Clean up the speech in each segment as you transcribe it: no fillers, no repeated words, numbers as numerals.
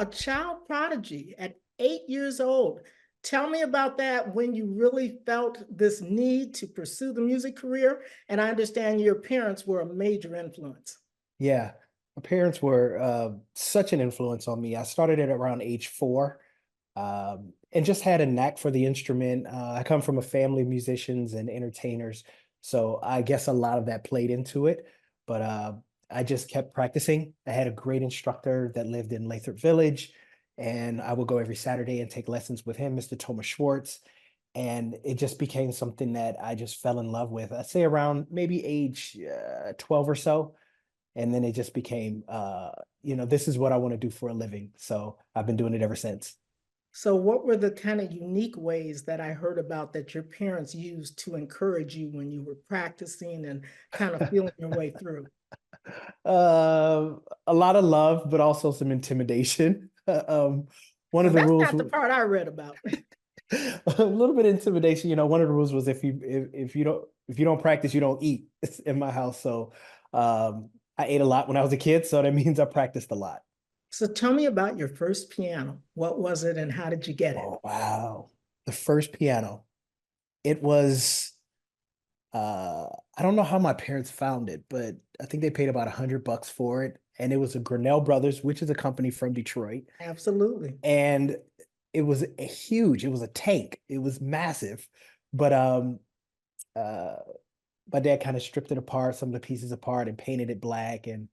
a child prodigy at 8 years old. Tell me about that when you really felt this need to pursue the music career. And I understand your parents were a major influence. Yeah, my parents were such an influence on me. I started at around age 4, and just had a knack for the instrument. I come from a family of musicians and entertainers, so I guess a lot of that played into it. But I just kept practicing. I had a great instructor that lived in Lathrop Village, and I would go every Saturday and take lessons with him, Mr. Thomas Schwartz. And it just became something that I just fell in love with. I'd say around maybe age 12 or so, and then it just became this is what I want to do for a living, so I've been doing it ever since. So, what were the kind of unique ways that I heard about that your parents used to encourage you when you were practicing and kind of feeling your way through? A lot of love, but also some intimidation. One Well, of the that's rules not the part I read about. a little bit of intimidation. One of the rules was if you don't practice, you don't eat in my house. So I ate a lot when I was a kid, so that means I practiced a lot. So, tell me about your first piano. What was it and how did you get it? Oh wow. The first piano. It was I don't know how my parents found it, but I think they paid about $100 for it. And it was a Grinnell Brothers, which is a company from Detroit. Absolutely. And it was huge. It was a tank. It was massive. But uh my dad kind of stripped it apart, some of the pieces apart, and painted it black, and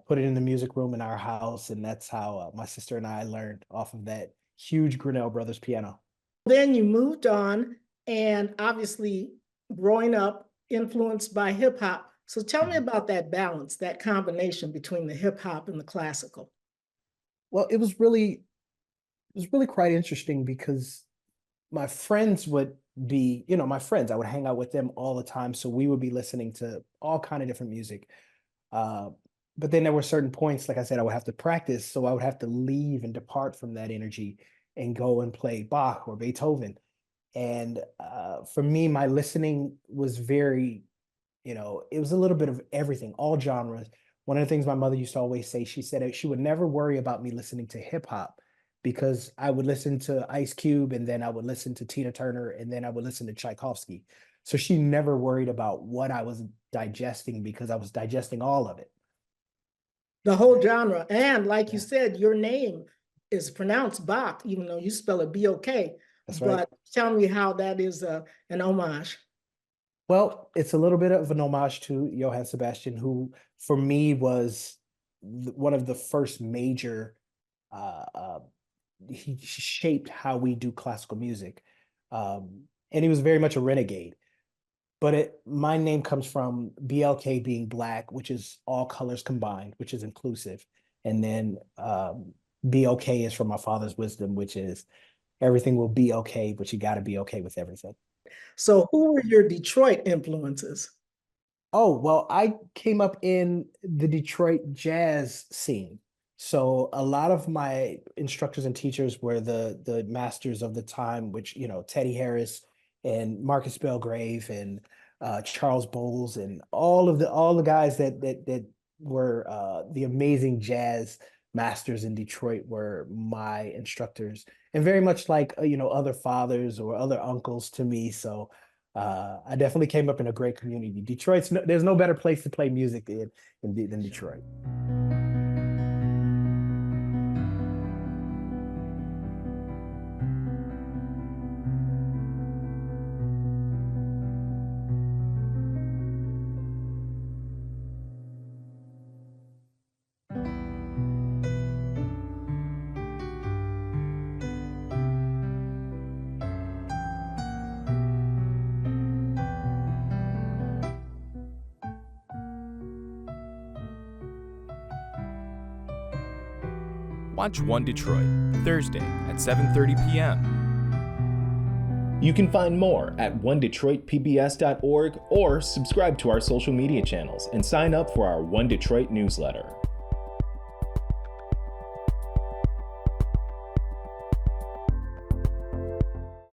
put it in the music room in our house. And that's how my sister and I learned off of that huge Grinnell Brothers piano. Then you moved on, and obviously, growing up, influenced by hip hop. So, tell me Mhm. about that balance, that combination between the hip hop and the classical. Well, it was really quite interesting because my friends would be, my friends, I would hang out with them all the time. So we would be listening to all kind of different music. Uh, but then there were certain points, like I said, I would have to practice. So I would have to leave and depart from that energy and go and play Bach or Beethoven. And for me, my listening was very, it was a little bit of everything, all genres. One of the things my mother used to always say, she said she would never worry about me listening to hip hop because I would listen to Ice Cube, and then I would listen to Tina Turner, and then I would listen to Tchaikovsky. So she never worried about what I was digesting because I was digesting all of it. The whole genre. And like you Yeah, said, your name is pronounced Bach, even though you spell it BOK. that's right. But tell me how that is an homage. Well, it's a little bit of an homage to Johann Sebastian, who for me was one of the first major uh, he shaped how we do classical music. And he was very much a renegade. But my name comes from BLK being black, which is all colors combined, which is inclusive. And then BOK is from my father's wisdom, which is everything will be okay, but you got to be okay with everything. So, who were your Detroit influences? Oh, well, I came up in the Detroit jazz scene. So a lot of my instructors and teachers were the masters of the time, which, Teddy Harris and Marcus Belgrave and Charles Bowles and all the guys that were the amazing jazz masters in Detroit were my instructors, and very much like other fathers or other uncles to me. So I definitely came up in a great community. There's no better place to play music than Detroit. Watch One Detroit, Thursday at 7:30 p.m. You can find more at onedetroitpbs.org or subscribe to our social media channels and sign up for our One Detroit newsletter.